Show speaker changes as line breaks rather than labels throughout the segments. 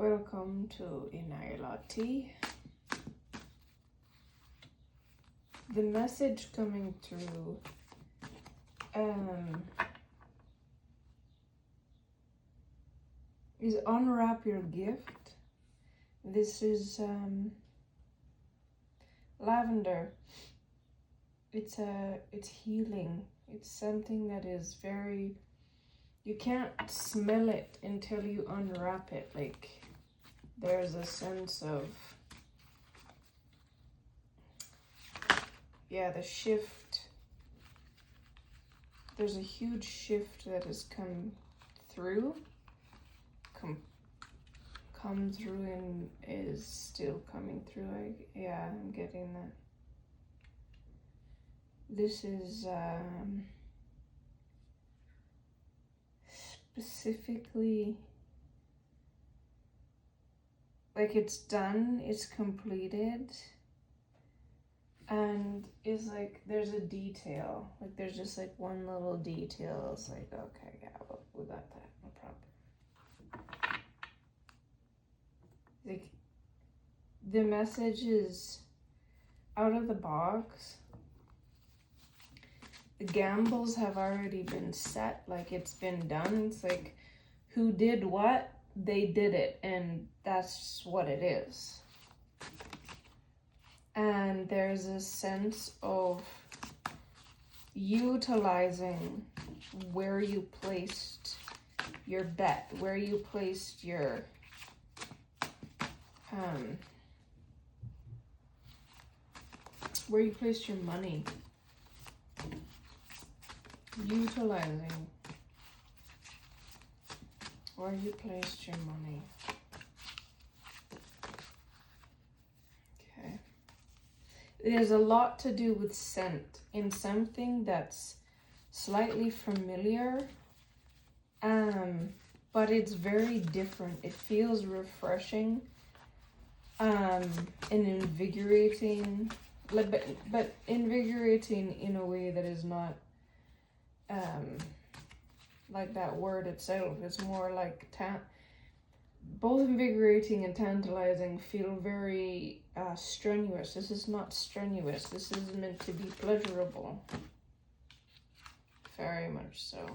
Welcome to ENYELAH Tea. The message coming through is unwrap your gift. This is lavender. It's healing. It's something that is very, you can't smell it until you unwrap it. Like, there's a sense of, yeah, the shift. There's a huge shift that has come through, come through and is still coming through. Yeah, I'm getting that. This is specifically, like, it's done, it's completed, and it's like there's a detail, like there's just like one little detail. It's like, okay, yeah, well, we got that, no problem. Like, the message is out of the box. The gambles have already been set, like it's been done. It's like, who did what? They did it, and that's what it is. And there's a sense of utilizing where you placed your bet, where you placed your money. Utilizing where you placed your money. Okay. There's a lot to do with scent in something that's slightly familiar, but it's very different. It feels refreshing, and invigorating, but invigorating in a way that is not like that word itself. It's more like both invigorating and tantalizing feel very strenuous. This is not strenuous. This is meant to be pleasurable. Very much so.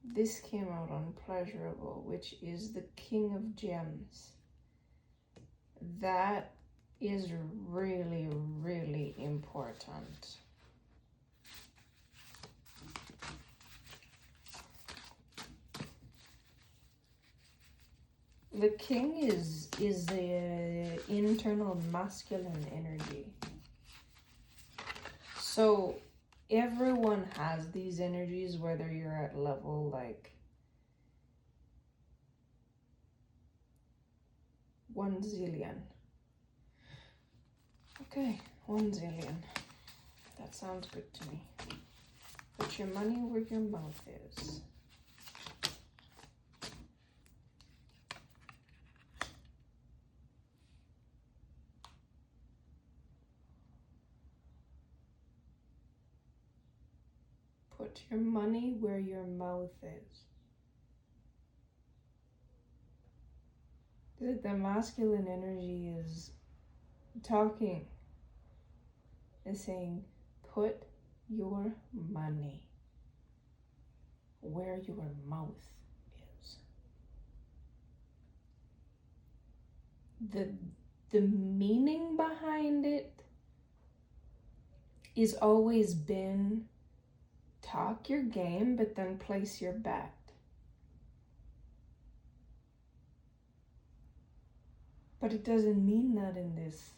This came out on pleasurable, which is the King of Gems. That is really, really important. The king is the internal masculine energy. So everyone has these energies, whether you're at level like 1 zillion. Okay, 1 zillion. That sounds good to me. Put your money where your mouth is. Put your money where your mouth is. The masculine energy is talking and saying, put your money where your mouth is. The meaning behind it is always been talk your game, but then place your bet. But it doesn't mean that in this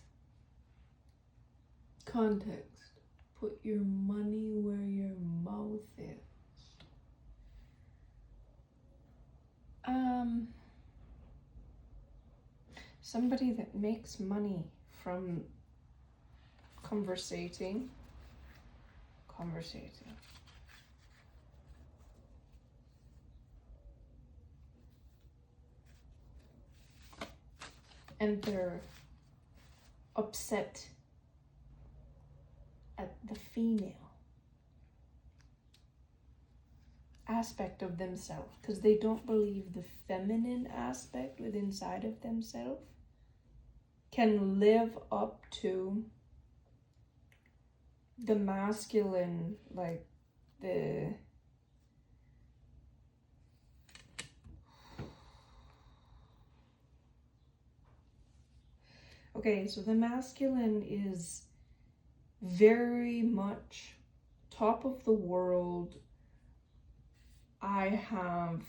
context. Put your money where your mouth is. Somebody that makes money from conversating. And they're upset at the female. aspect of themselves, because they don't believe the feminine aspect within inside of themselves can live up to the masculine, like the okay, so the masculine is very much top of the world. I have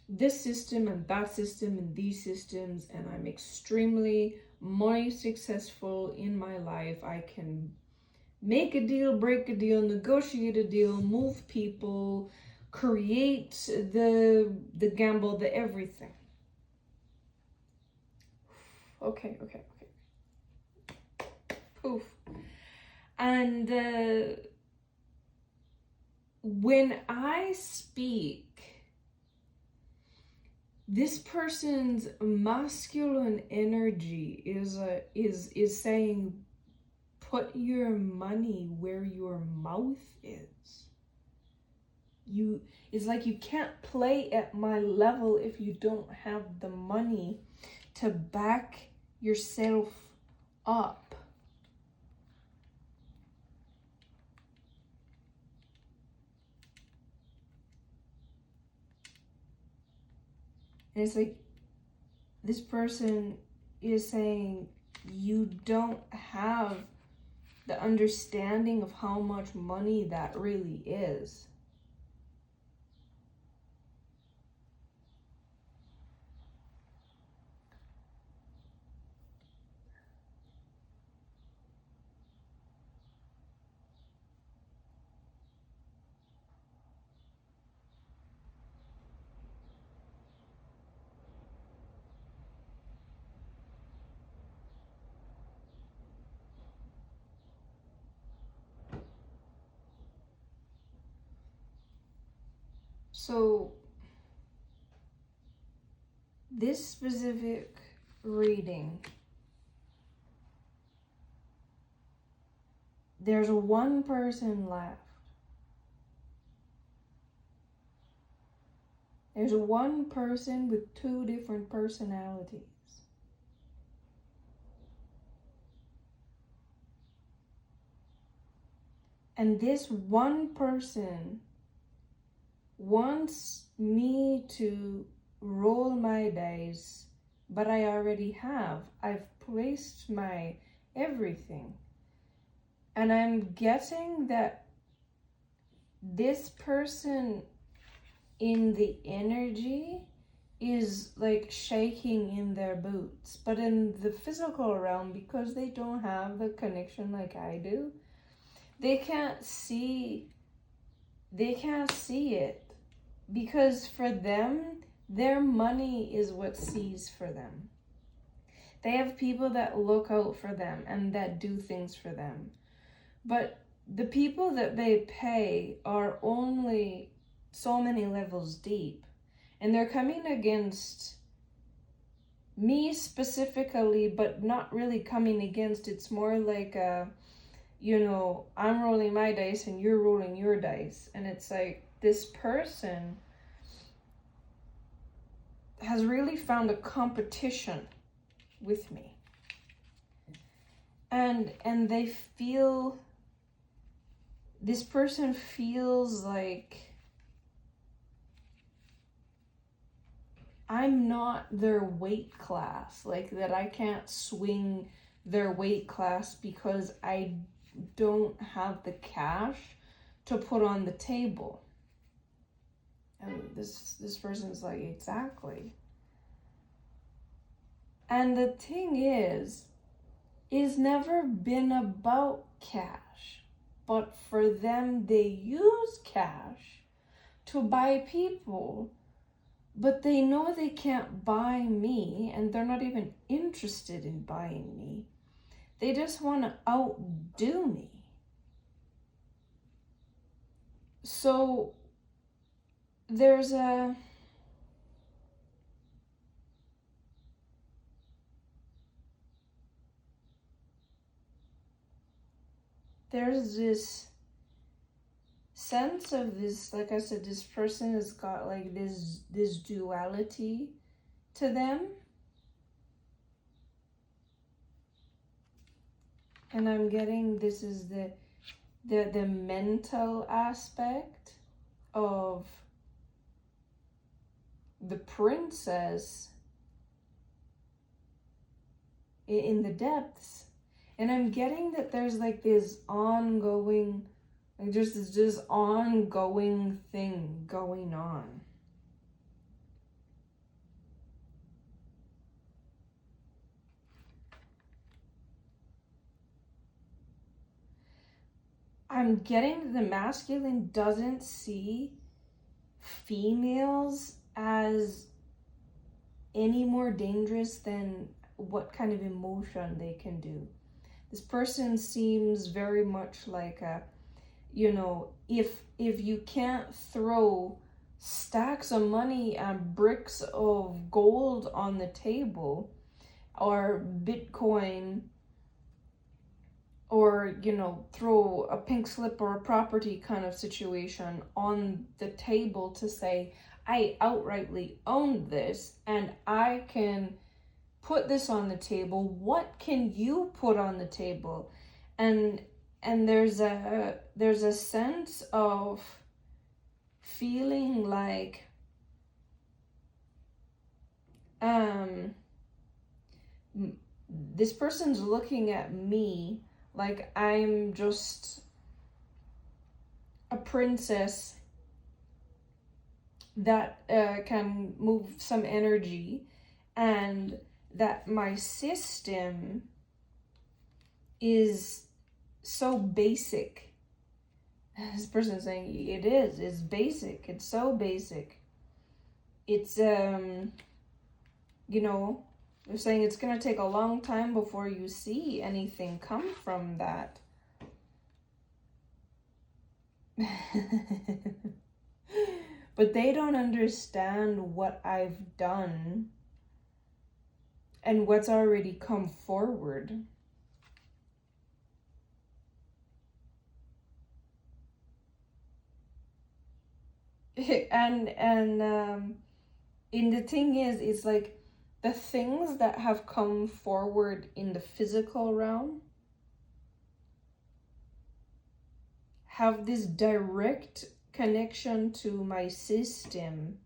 this system and that system and these systems, and I'm extremely money successful in my life. I can make a deal, break a deal, negotiate a deal, move people, create the gamble, the everything. Okay. Poof. And when I speak, this person's masculine energy is saying, put your money where your mouth is. It's like you can't play at my level if you don't have the money to back yourself up. And it's like this person is saying, you don't have the understanding of how much money that really is. So this specific reading, there's one person left. There's one person with two different personalities. And this one person wants me to roll my dice, but I already have. I've placed my everything. And I'm getting that this person in the energy is like shaking in their boots. But in the physical realm, because they don't have the connection like I do, they can't see it. Because for them, their money is what sees for them. They have people that look out for them and that do things for them. But the people that they pay are only so many levels deep. And they're coming against me specifically, but not really coming against. It's more like, I'm rolling my dice and you're rolling your dice. And it's like, this person has really found a competition with me. And they feel, this person feels like I'm not their weight class, like that I can't swing their weight class because I don't have the cash to put on the table. And this person's like, exactly. And the thing is never been about cash, but for them, they use cash to buy people, but they know they can't buy me, and they're not even interested in buying me. They just want to outdo me. So there's this sense of this, like I said, this person has got like this duality to them. And I'm getting this is the mental aspect of the princess in the depths. And I'm getting that there's like this ongoing, like there's this ongoing thing going on. I'm getting the masculine doesn't see females as any more dangerous than what kind of emotion they can do. This person seems very much like a, you know, if you can't throw stacks of money and bricks of gold on the table, or Bitcoin, or, you know, throw a pink slip or a property kind of situation on the table to say, I outrightly own this and I can put this on the table. What can you put on the table? And there's a sense of feeling like this person's looking at me like I'm just a princess that can move some energy, and that my system is so basic. This person is saying it's basic. It's so basic. It's, you know, they're saying it's going to take a long time before you see anything come from that. But they don't understand what I've done and what's already come forward. And the thing is, it's like the things that have come forward in the physical realm have this direct connection to my system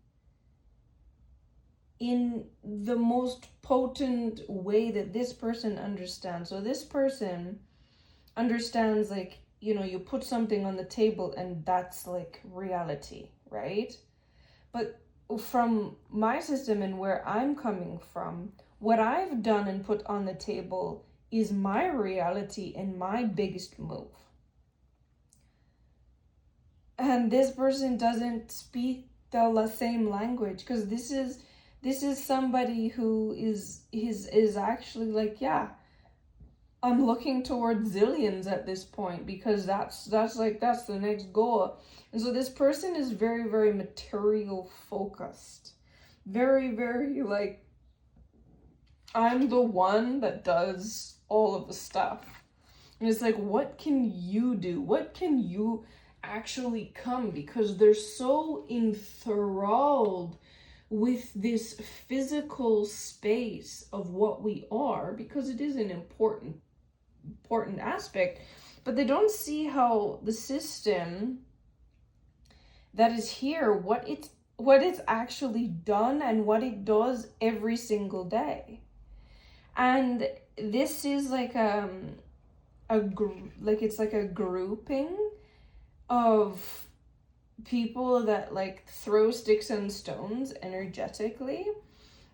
in the most potent way that this person understands. So this person understands, like, you know, you put something on the table and that's like reality, right? But from my system and where I'm coming from, what I've done and put on the table is my reality and my biggest move. And this person doesn't speak the same language, because this is somebody who is actually like, yeah, I'm looking towards zillions at this point, because that's the next goal. And so this person is very, very material focused. Very, very like, I'm the one that does all of the stuff. And it's like, what can you do? What can you actually come? Because they're so enthralled with this physical space of what we are, because it is an important aspect, but they don't see how the system that is here, what it's actually done and what it does every single day. And this is like it's like a grouping of people that like throw sticks and stones energetically.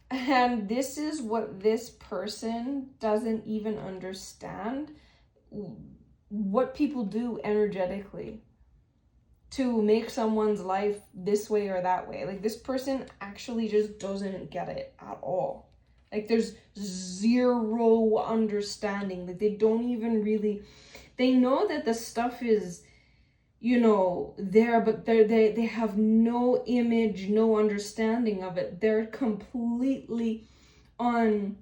And this is what this person doesn't even understand, what people do energetically to make someone's life this way or that way. Like, this person actually just doesn't get it at all. Like, there's zero understanding. Like, they don't even really, they know that the stuff is, you know, there, but they have no image, no understanding of it. They're completely on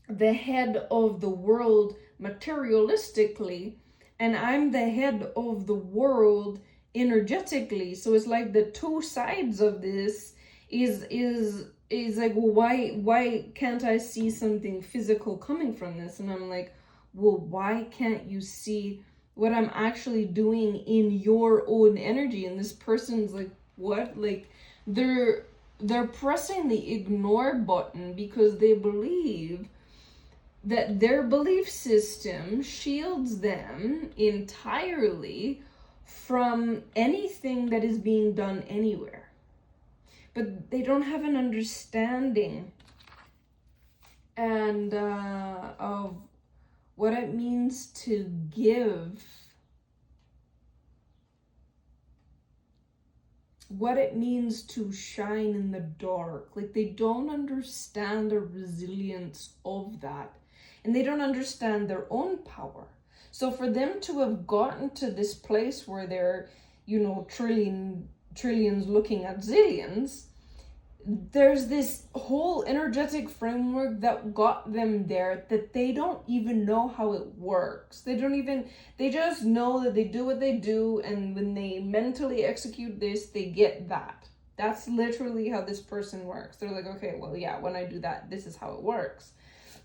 the head of the world materialistically, and I'm the head of the world energetically. So it's like the two sides of this is like, well, why can't I see something physical coming from this? And I'm like, well, why can't you see what I'm actually doing in your own energy? And this person's like, what? Like, they're pressing the ignore button because they believe that their belief system shields them entirely from anything that is being done anywhere. But they don't have an understanding and of what it means to give, what it means to shine in the dark. Like, they don't understand the resilience of that, and they don't understand their own power. So for them to have gotten to this place where they're, you know, trillions looking at zillions, there's this whole energetic framework that got them there that they don't even know how it works. They just know that they do what they do, and when they mentally execute this, they get that. That's literally how this person works. They're like, okay, well, yeah, when I do that, this is how it works.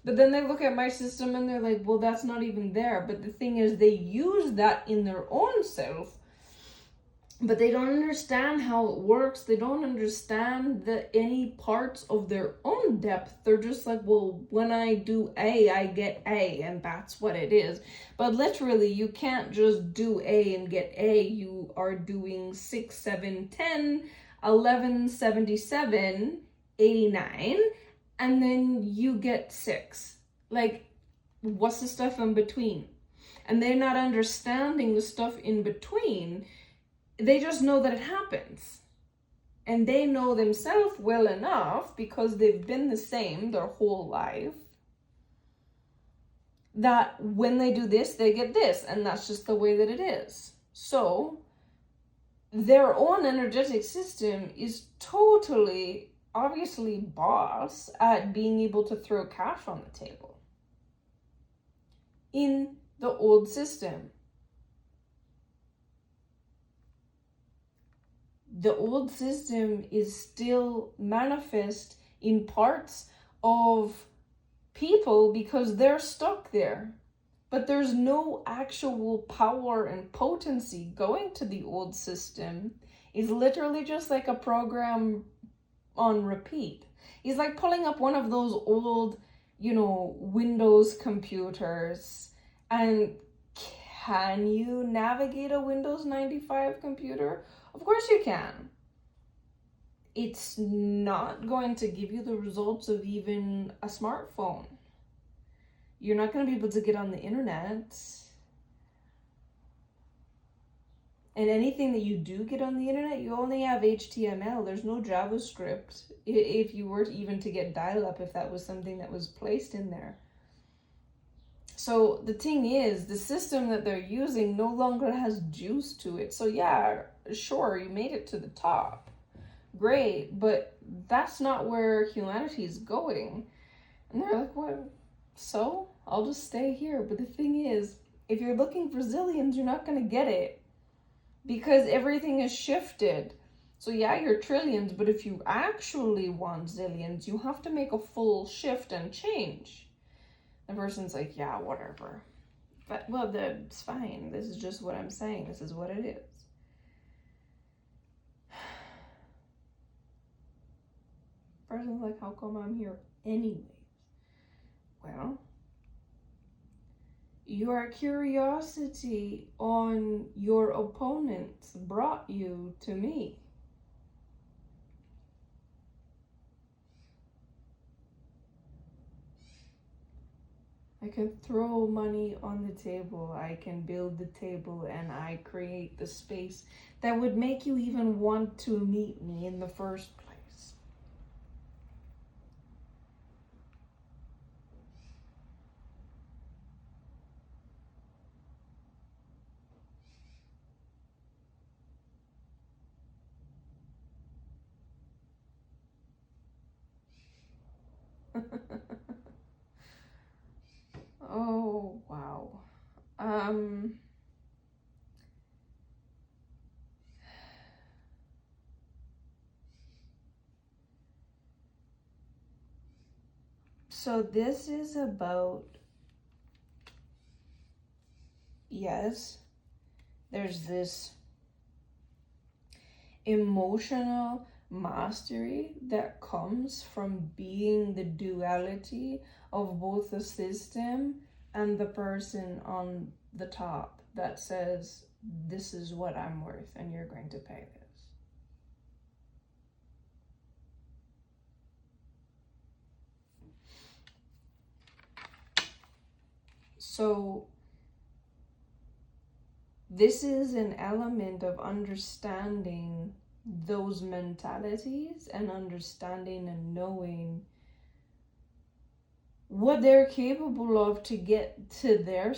But then they look at my system and they're like, well, that's not even there. But the thing is, they use that in their own self, but they don't understand how it works. They don't understand any parts of their own depth. They're just like, well, when I do A, I get A, and that's what it is. But literally, you can't just do A and get A. You are doing 6, 7, 10, 11, 77, 89, and then you get 6. Like, what's the stuff in between? And they're not understanding the stuff in between. They just know that it happens. And they know themselves well enough, because they've been the same their whole life, that when they do this, they get this. And that's just the way that it is. So their own energetic system is totally, obviously, boss at being able to throw cash on the table in the old system. The old system is still manifest in parts of people because they're stuck there. But there's no actual power and potency going to the old system. It's literally just like a program on repeat. It's like pulling up one of those old, you know, Windows computers, and can you navigate a Windows 95 computer? Of course you can. It's not going to give you the results of even a smartphone. You're not going to be able to get on the internet. And anything that you do get on the internet, you only have HTML. There's no JavaScript. If you were even to get dial-up, if that was something that was placed in there. So the thing is, the system that they're using no longer has juice to it. So yeah, sure, you made it to the top. Great, but that's not where humanity is going. And they're like, what? So I'll just stay here. But the thing is, if you're looking for zillions, you're not going to get it, because everything is shifted. So yeah, you're trillions, but if you actually want zillions, you have to make a full shift and change. The person's like, yeah, whatever. But, well, that's fine. This is just what I'm saying. This is what it is. Person's like, how come I'm here anyways? Well, your curiosity on your opponent brought you to me. I can throw money on the table, I can build the table, and I create the space that would make you even want to meet me in the first place. Oh, wow. So this is about, yes, there's this emotional mastery that comes from being the duality of both the system and the person on the top that says, this is what I'm worth and you're going to pay this. So this is an element of understanding those mentalities and understanding and knowing what they're capable of to get to their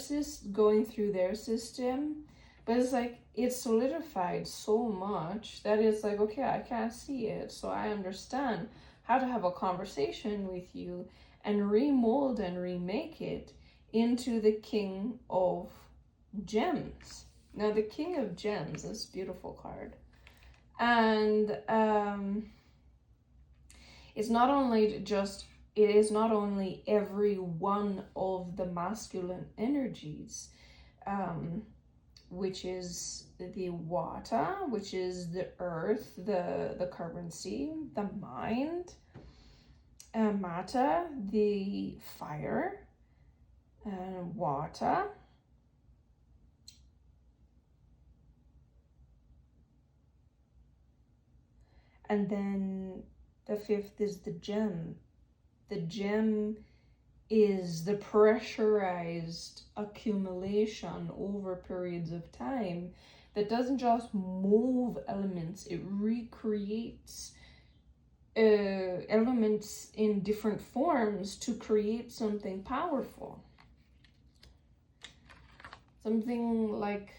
going through their system. But it's like it's solidified so much that it's like, okay, I can't see it, so I understand how to have a conversation with you and remold and remake it into the King of Gems. Now the King of Gems, this beautiful card, and it's not only just, it is not only every one of the masculine energies, which is the water, which is the earth, the currency, the mind, matter, the fire, and water, and then the fifth is the gem. The gem is the pressurized accumulation over periods of time that doesn't just move elements, it recreates elements in different forms to create something powerful. Something like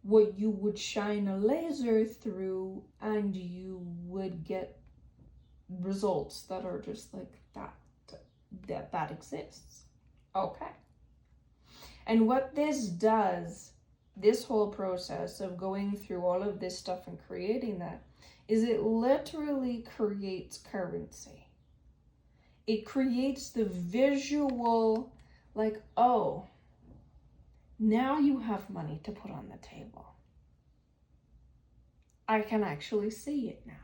what you would shine a laser through and you would get results that are just like that exists. Okay. And what this does, this whole process of going through all of this stuff and creating that, is it literally creates currency. It creates the visual, like, oh, now you have money to put on the table. I can actually see it now.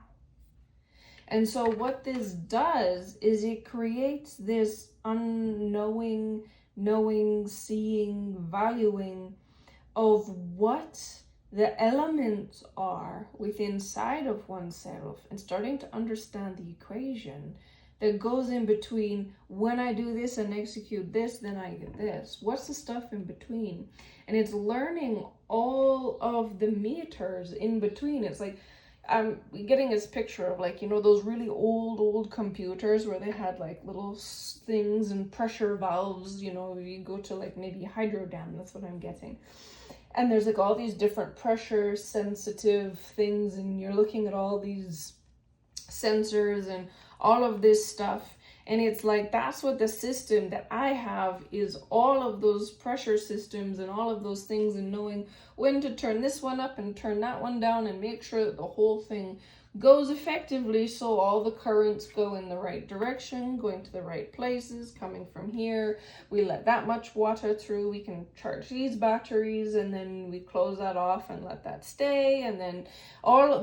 And so what this does is it creates this unknowing, knowing, seeing, valuing of what the elements are within inside of oneself, and starting to understand the equation that goes in between. When I do this and execute this, then I get this. What's the stuff in between? And it's learning all of the meters in between. It's like, I'm getting this picture of, like, you know, those really old computers where they had like little things and pressure valves, you know, you go to like maybe hydro dam, that's what I'm getting. And there's like all these different pressure sensitive things, and you're looking at all these sensors and all of this stuff. And it's like, that's what the system that I have is, all of those pressure systems and all of those things, and knowing when to turn this one up and turn that one down and make sure that the whole thing goes effectively, so all the currents go in the right direction, going to the right places, coming from here. We let that much water through, we can charge these batteries, and then we close that off and let that stay. And then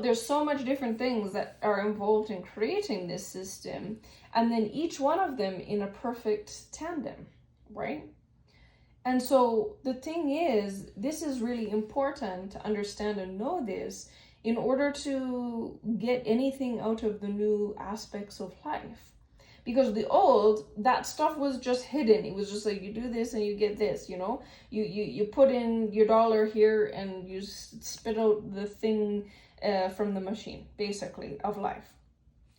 there's so much different things that are involved in creating this system, and then each one of them in a perfect tandem, right? And so the thing is, this is really important to understand and know this in order to get anything out of the new aspects of life. Because the old, that stuff was just hidden. It was just like, you do this and you get this, you know? You put in your dollar here and you spit out the thing from the machine, basically, of life.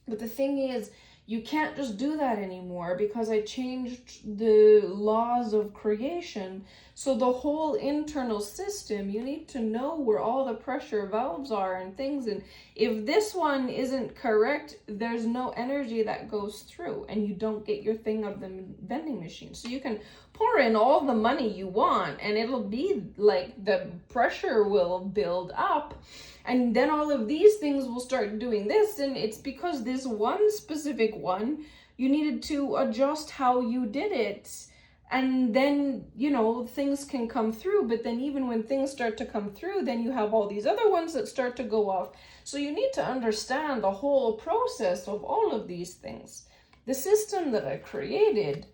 But the thing is, you can't just do that anymore, because I changed the laws of creation. So the whole internal system, you need to know where all the pressure valves are and things. And if this one isn't correct, there's no energy that goes through, and you don't get your thing of the vending machine. So you can pour in all the money you want, and it'll be like the pressure will build up. And then all of these things will start doing this, and it's because this one specific one You needed to adjust how you did it. And then, you know, things can come through. But then even when things start to come through, then you have all these other ones that start to go off. So you need to understand the whole process of all of these things. The system that I created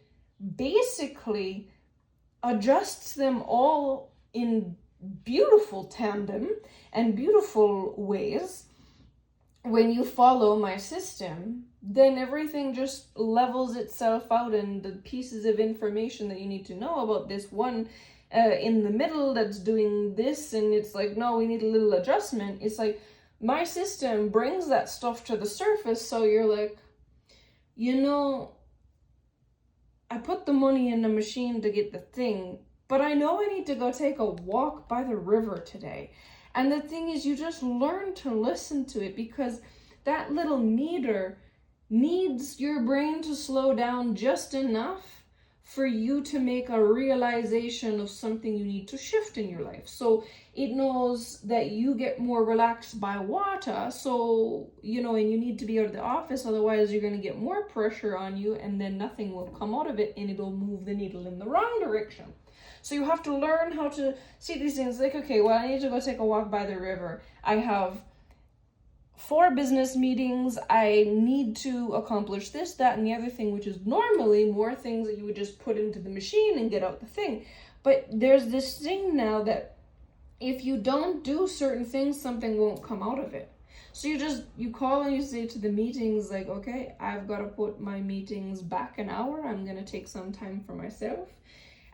basically adjusts them all in beautiful tandem and beautiful ways. When you follow my system, then everything just levels itself out, and the pieces of information that you need to know about this one in the middle that's doing this, and it's like, no, we need a little adjustment. It's like my system brings that stuff to the surface, so you're like, you know, I put the money in the machine to get the thing, but I know I need to go take a walk by the river today. And the thing is, you just learn to listen to it, because that little meter needs your brain to slow down just enough for you to make a realization of something you need to shift in your life. So it knows that you get more relaxed by water. So, you know, and you need to be out of the office. Otherwise, you're going to get more pressure on you, and then nothing will come out of it, and it'll move the needle in the wrong direction. So you have to learn how to see these things like, okay, well, I need to go take a walk by the river. I have 4 business meetings. I need to accomplish this, that, and the other thing, which is normally more things that you would just put into the machine and get out the thing. But there's this thing now that if you don't do certain things, something won't come out of it. So you call and you say to the meetings, like, okay, I've got to put my meetings back an hour. I'm going to take some time for myself.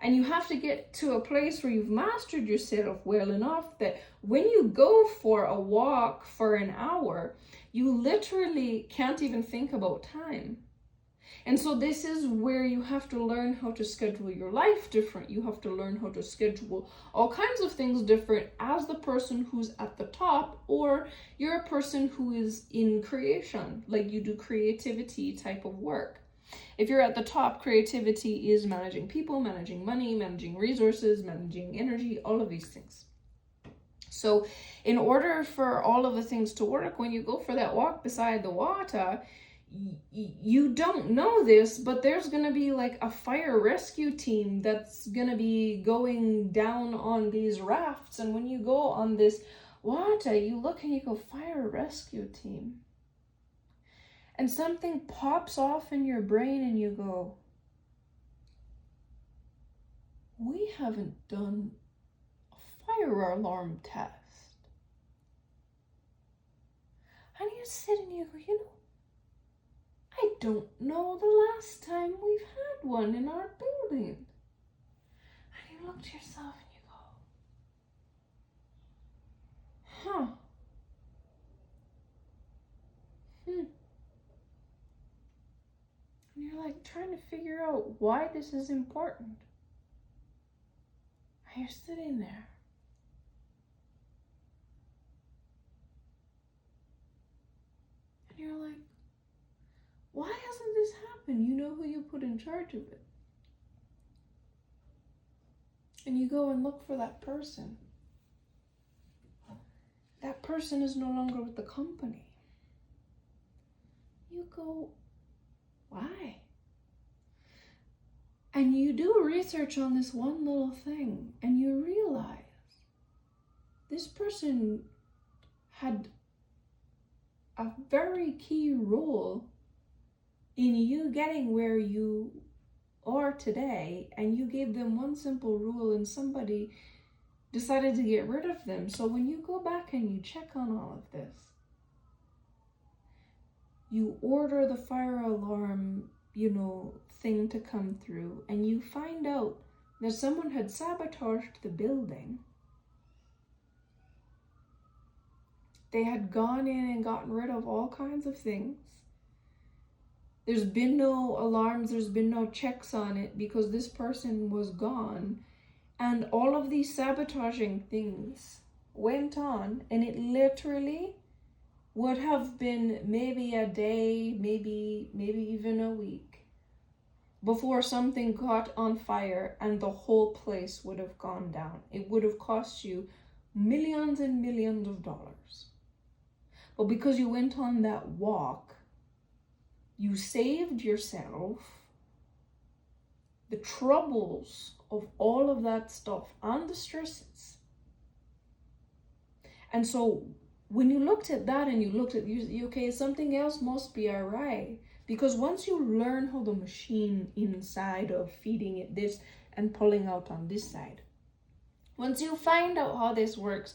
And you have to get to a place where you've mastered yourself well enough that when you go for a walk for an hour, you literally can't even think about time. And so this is where you have to learn how to schedule your life different. You have to learn how to schedule all kinds of things different as the person who's at the top, or you're a person who is in creation, like you do creativity type of work. If you're at the top, creativity is managing people, managing money, managing resources, managing energy, all of these things. So in order for all of the things to work, when you go for that walk beside the water, you don't know this, but there's going to be like a fire rescue team that's going to be going down on these rafts. And when you go on this water, you look and you go, fire rescue team. And something pops off in your brain and you go, we haven't done a fire alarm test. And you sit and you go, you know, I don't know the last time we've had one in our building. And you look to yourself and you go, huh. And you're like trying to figure out why this is important. And you're sitting there. And you're like, why hasn't this happened? You know who you put in charge of it. And you go and look for that person. That person is no longer with the company. You go, why? And you do research on this one little thing, and you realize this person had a very key role in you getting where you are today, and you gave them one simple rule and somebody decided to get rid of them. So when you go back and you check on all of this, you order the fire alarm, thing to come through, and you find out that someone had sabotaged the building. They had gone in and gotten rid of all kinds of things. There's been no alarms, there's been no checks on it because this person was gone. And all of these sabotaging things went on, and it literally would have been maybe a day, maybe even a week before something got on fire and the whole place would have gone down. It would have cost you millions and millions of dollars. But because you went on that walk, You saved yourself the troubles of all of that stuff and the stresses. And so when you looked at that and you looked at, you okay, something else must be awry. Because once you learn how the machine inside of feeding it this and pulling out on this side, once you find out how this works,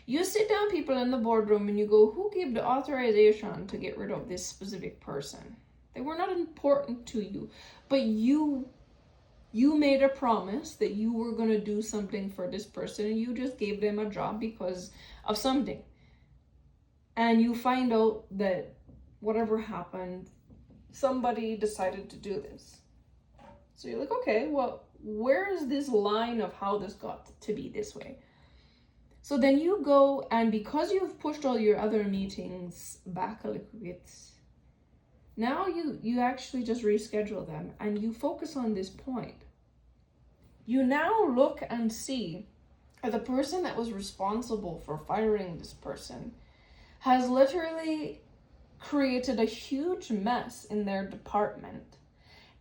you sit down people in the boardroom and you go, who gave the authorization to get rid of this specific person? They were not important to you, but you made a promise that you were going to do something for this person, and you just gave them a job because of something. And you find out that whatever happened, somebody decided to do this. So you're like, okay, well, where is this line of how this got to be this way? So then you go, and because you've pushed all your other meetings back a little bit, now you actually just reschedule them and you focus on this point. You now look and see that the person that was responsible for firing this person has literally created a huge mess in their department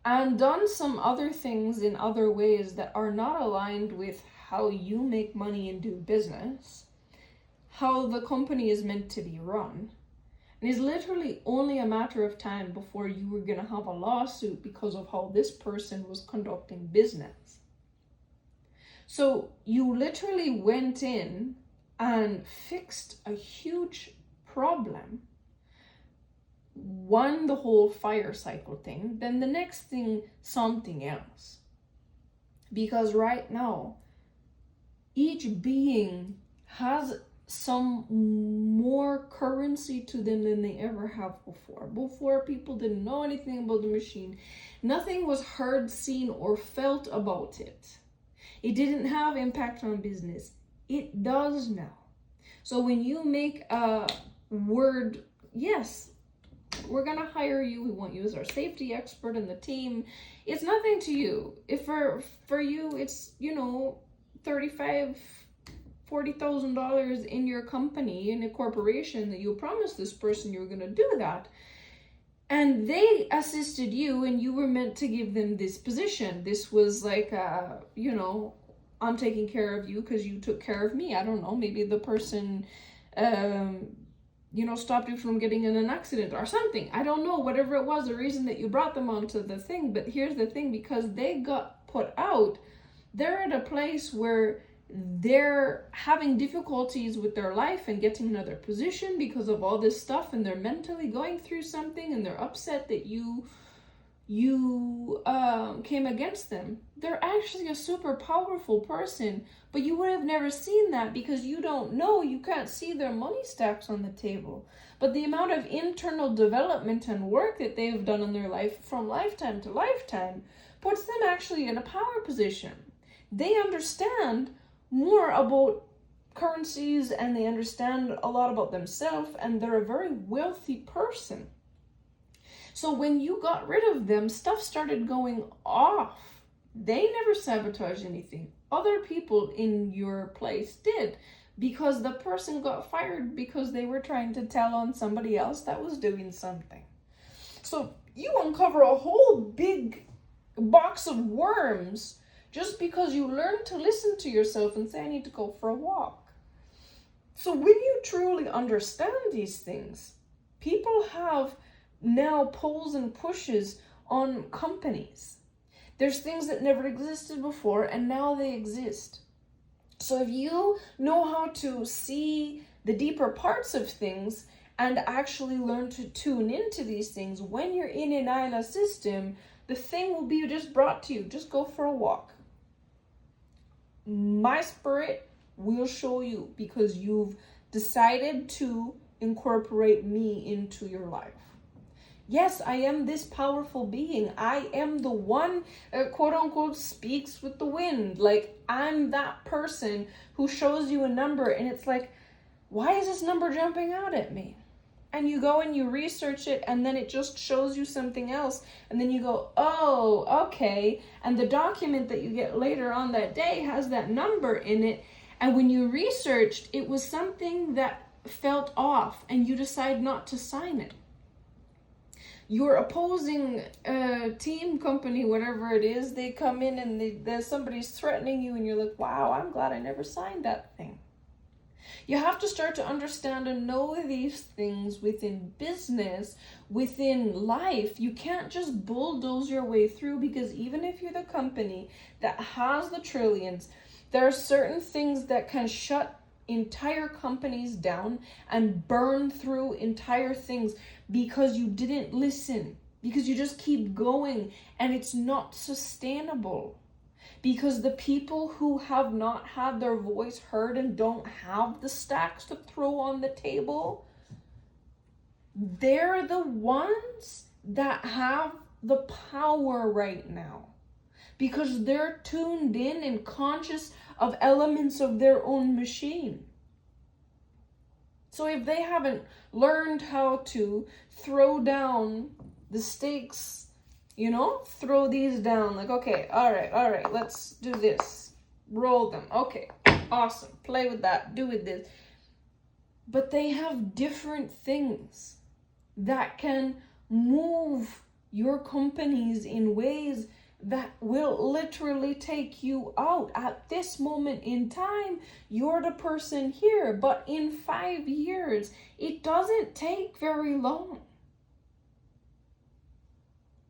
and done some other things in other ways that are not aligned with how you make money and do business, how the company is meant to be run. And it's literally only a matter of time before you were going to have a lawsuit because of how this person was conducting business. So you literally went in and fixed a huge problem. One, the whole fire cycle thing, then the next thing, something else. Because right now, each being has some more currency to them than they ever have before. Before, people didn't know anything about the machine. Nothing was heard, seen, or felt about it. It didn't have impact on business. It does now. So when you make a word, yes, we're going to hire you. We want you as our safety expert in the team. It's nothing to you. If for you, it's, $35,000, $40,000 in your company, in a corporation, that you promised this person you were going to do that. And they assisted you, and you were meant to give them this position. This was like, I'm taking care of you because you took care of me. I don't know, maybe the person, stopped you from getting in an accident or something. I don't know, whatever it was, the reason that you brought them onto the thing. But here's the thing, because they got put out, they're at a place where they're having difficulties with their life and getting another position because of all this stuff, and they're mentally going through something, and they're upset that you came against them. They're actually a super powerful person, but you would have never seen that because you don't know, you can't see their money stacks on the table. But the amount of internal development and work that they've done in their life from lifetime to lifetime puts them actually in a power position. They understand more about currencies, and they understand a lot about themselves, and they're a very wealthy person. So when you got rid of them, stuff started going off. They never sabotaged anything. Other people in your place did, because the person got fired because they were trying to tell on somebody else that was doing something. So you uncover a whole big box of worms just because you learned to listen to yourself and say, I need to go for a walk. So when you truly understand these things, people have now pulls and pushes on companies. There's things that never existed before, and now they exist. So if you know how to see the deeper parts of things and actually learn to tune into these things, when you're in an ENYELAH system, the thing will be just brought to you. Just go for a walk. My spirit will show you, because you've decided to incorporate me into your life. Yes, I am this powerful being. I am the one, quote unquote, speaks with the wind. Like, I'm that person who shows you a number and it's like, why is this number jumping out at me? And you go and you research it, and then it just shows you something else. And then you go, oh, okay. And the document that you get later on that day has that number in it. And when you researched, it was something that felt off, and you decide not to sign it. your opposing team, company, whatever it is, they come in and there's somebody's threatening you and you're like, wow, I'm glad I never signed that thing. You have to start to understand and know these things within business, within life. You can't just bulldoze your way through, because even if you're the company that has the trillions, there are certain things that can shut entire companies down and burn through entire things because you didn't listen, because you just keep going, and it's not sustainable. Because the people who have not had their voice heard and don't have the stacks to throw on the table, they're the ones that have the power right now. Because they're tuned in and conscious of elements of their own machine. So if they haven't learned how to throw down the stakes, you know, throw these down, like, okay, all right, let's do this. Roll them. Okay, awesome. Play with that. Do with this. But they have different things that can move your companies in ways that will literally take you out. At this moment in time, you're the person here, but in 5 years, it doesn't take very long.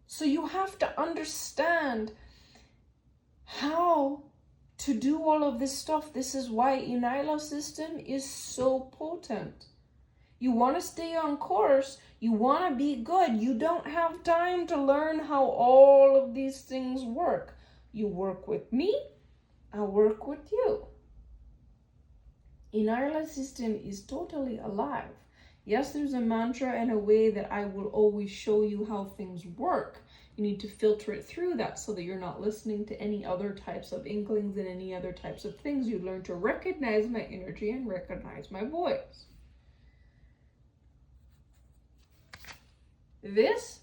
So you have to understand how to do all of this stuff. This is why ENYELAH system is so potent. You want to stay on course. You want to be good. You don't have time to learn how all of these things work. You work with me, I work with you. ENYELAH system is totally alive. Yes, there's a mantra and a way that I will always show you how things work. You need to filter it through that so that you're not listening to any other types of inklings and any other types of things. You learn to recognize my energy and recognize my voice. This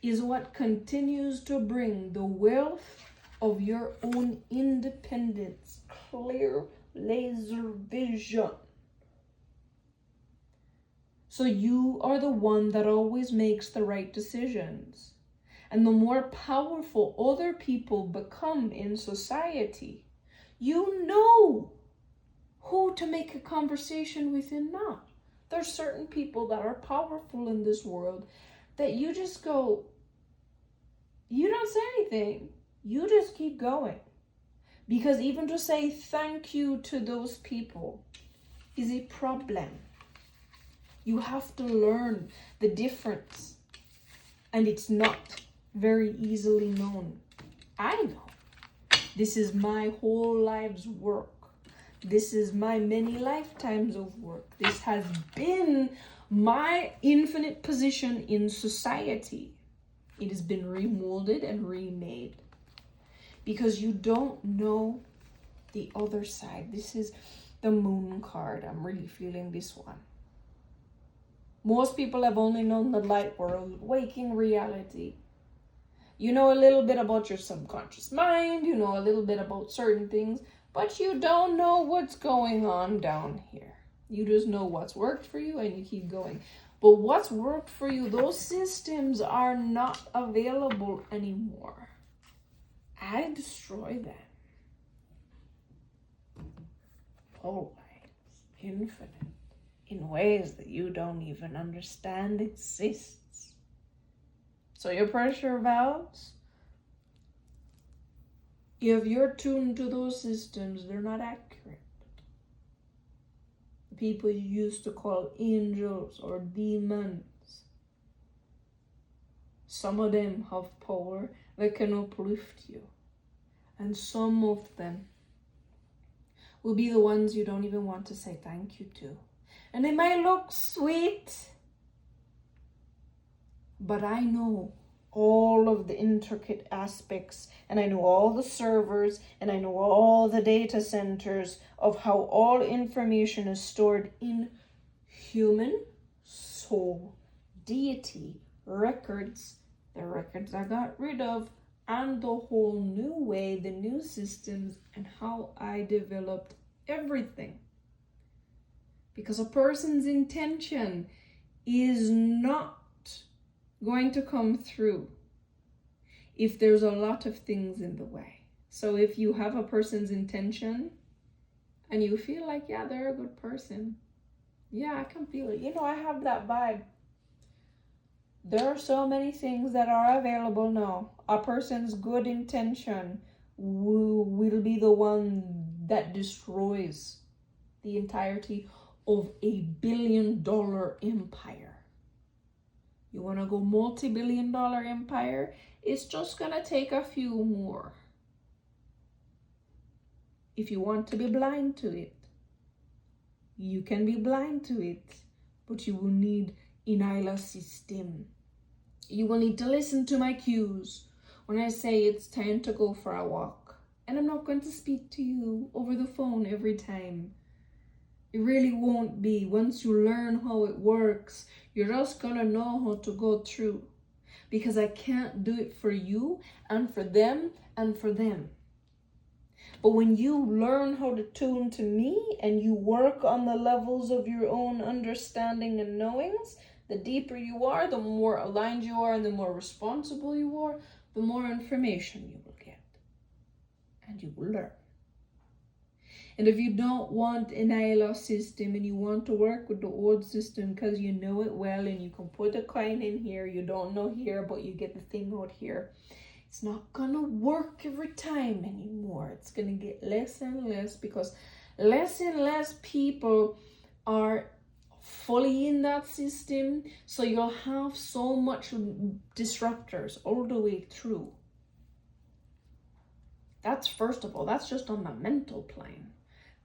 is what continues to bring the wealth of your own independence, clear laser vision. So you are the one that always makes the right decisions. And the more powerful other people become in society, you know who to make a conversation with and not. There's certain people that are powerful in this world that you just go, you don't say anything, you just keep going. Because even to say thank you to those people is a problem. You have to learn the difference. And it's not very easily known. I know. This is my whole life's work. This is my many lifetimes of work. This has been my infinite position in society. It has been remolded and remade. Because you don't know the other side. This is the moon card. I'm really feeling this one. Most people have only known the light world, waking reality. You know a little bit about your subconscious mind, you know a little bit about certain things, but you don't know what's going on down here. You just know what's worked for you and you keep going. But what's worked for you, those systems are not available anymore. I destroy them. Always infinite. In ways that you don't even understand exists. So your pressure valves, if you're tuned to those systems, they're not accurate. The people you used to call angels or demons, some of them have power that can uplift you. And some of them will be the ones you don't even want to say thank you to. And they might look sweet, but I know all of the intricate aspects, and I know all the servers, and I know all the data centers of how all information is stored in human soul, deity, records, the records I got rid of, and the whole new way, the new systems, and how I developed everything. Because a person's intention is not going to come through if there's a lot of things in the way. So if you have a person's intention and you feel like, yeah, they're a good person. Yeah, I can feel it. You know, I have that vibe. There are so many things that are available now. A person's good intention will be the one that destroys the entirety of a billion-dollar empire. You want to go multi-billion-dollar empire? It's just going to take a few more. If you want to be blind to it, you can be blind to it, but you will need ENYELAH system. You will need to listen to my cues when I say it's time to go for a walk. And I'm not going to speak to you over the phone every time. It really won't be. Once you learn how it works, you're just gonna know how to go through. Because I can't do it for you and for them and for them. But when you learn how to tune to me and you work on the levels of your own understanding and knowings, the deeper you are, the more aligned you are, and the more responsible you are, the more information you will get. And you will learn. And if you don't want an ENYELAH system and you want to work with the old system because you know it well and you can put a coin in here, you don't know here, but you get the thing out here, it's not gonna work every time anymore. It's gonna get less and less because less and less people are fully in that system. So you'll have so much disruptors all the way through. That's first of all, that's just on the mental plane.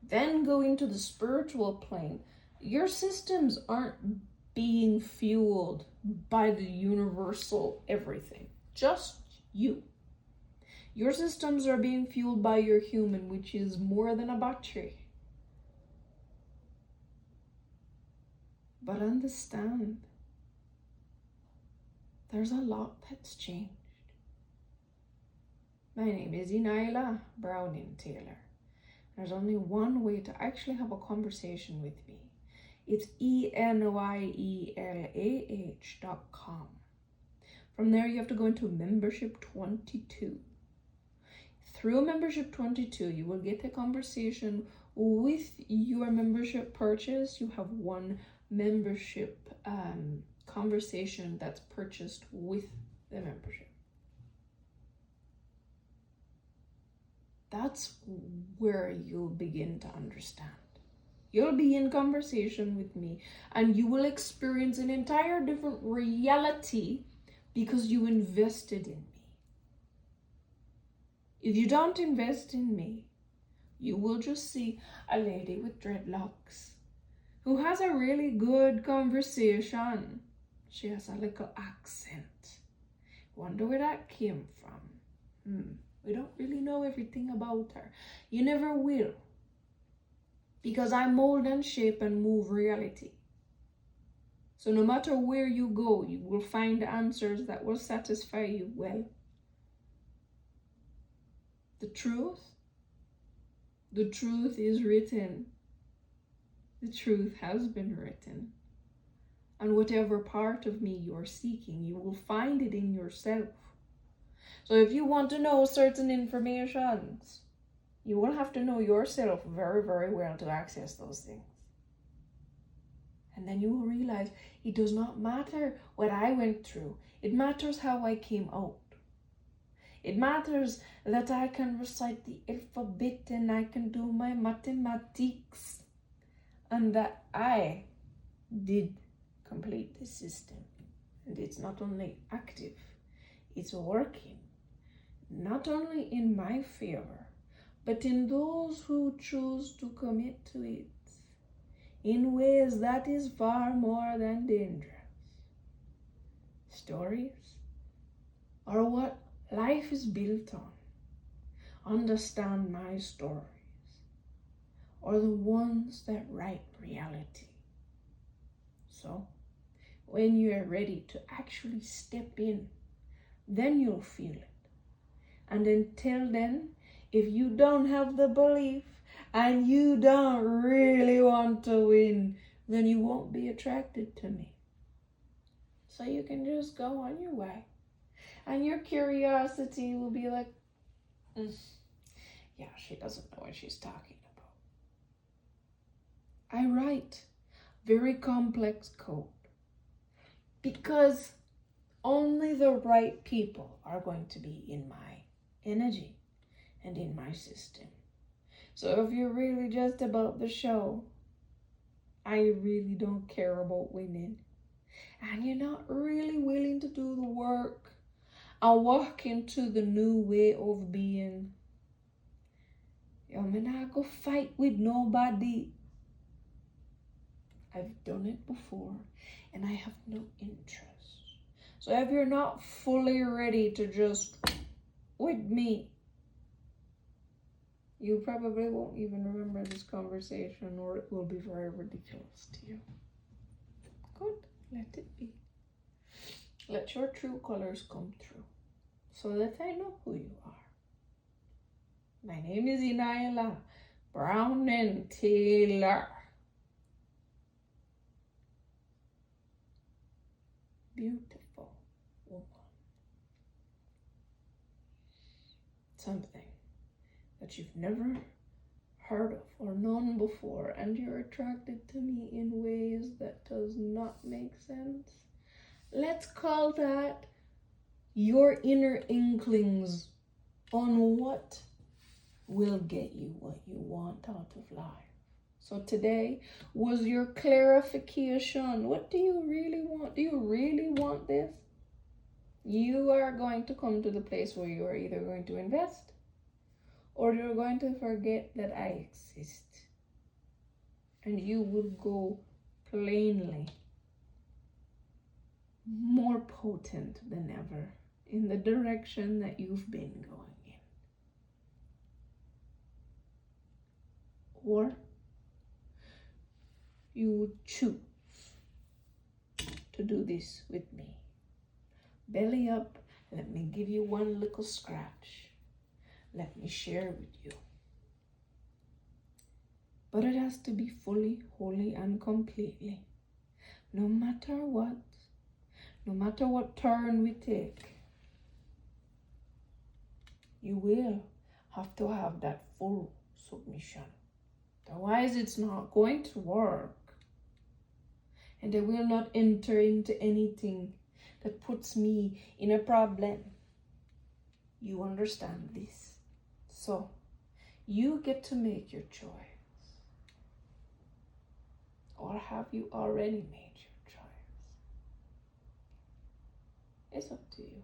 Then going to the spiritual plane, your systems aren't being fueled by the universal everything, just you. Your systems are being fueled by your human, which is more than a battery. But understand, there's a lot that's changed. My name is ENYELAH Browning Taylor. There's only one way to actually have a conversation with me. It's ENYELAH.com. From there, you have to go into membership 22. Through membership 22, you will get a conversation with your membership purchase. You have one membership conversation that's purchased with the membership. That's where you'll begin to understand. You'll be in conversation with me and you will experience an entire different reality because you invested in me. If you don't invest in me, you will just see a lady with dreadlocks who has a really good conversation. She has a little accent. Wonder where that came from. We don't really know everything about her. You never will. Because I mold and shape and move reality. So no matter where you go, you will find answers that will satisfy you well. The truth is written. The truth has been written. And whatever part of me you're seeking, you will find it in yourself. So if you want to know certain informations, you will have to know yourself very, very well to access those things. And then you will realize it does not matter what I went through. It matters how I came out. It matters that I can recite the alphabet and I can do my mathematics. And that I did complete the system. And it's not only active, it's working. Not only in my favor, but in those who choose to commit to it in ways that is far more than dangerous. Stories are what life is built on. Understand my stories are the ones that write reality. So, when you're ready to actually step in, then you'll feel it. And until then, if you don't have the belief and you don't really want to win, then you won't be attracted to me. So you can just go on your way. And your curiosity will be like, yeah, she doesn't know what she's talking about. I write very complex code because only the right people are going to be in my energy and in my system. So if you're really just about the show, I really don't care about winning, and you're not really willing to do the work and walk into the new way of being, I'm not go fight with nobody. I've done it before and I have no interest. So if you're not fully ready to just with me, you probably won't even remember this conversation, or it will be very ridiculous to you. Good, let it be. Let your true colors come through so that I know who you are. My name is ENYELAH Brown and Taylor. Beautiful woman. Something that you've never heard of or known before, and you're attracted to me in ways that does not make sense. Let's call that your inner inklings on what will get you what you want out of life. So today was your clarification. What do you really want? Do you really want this? You are going to come to the place where you are either going to invest or you're going to forget that I exist. And you will go plainly more potent than ever in the direction that you've been going in. Or you would choose to do this with me. Belly up, let me give you one little scratch. Let me share with you. But it has to be fully, wholly, and completely. No matter what turn we take, you will have to have that full submission. Otherwise, it's not going to work. And I will not enter into anything that puts me in a problem. You understand this? So, you get to make your choice. Or have you already made your choice? It's up to you.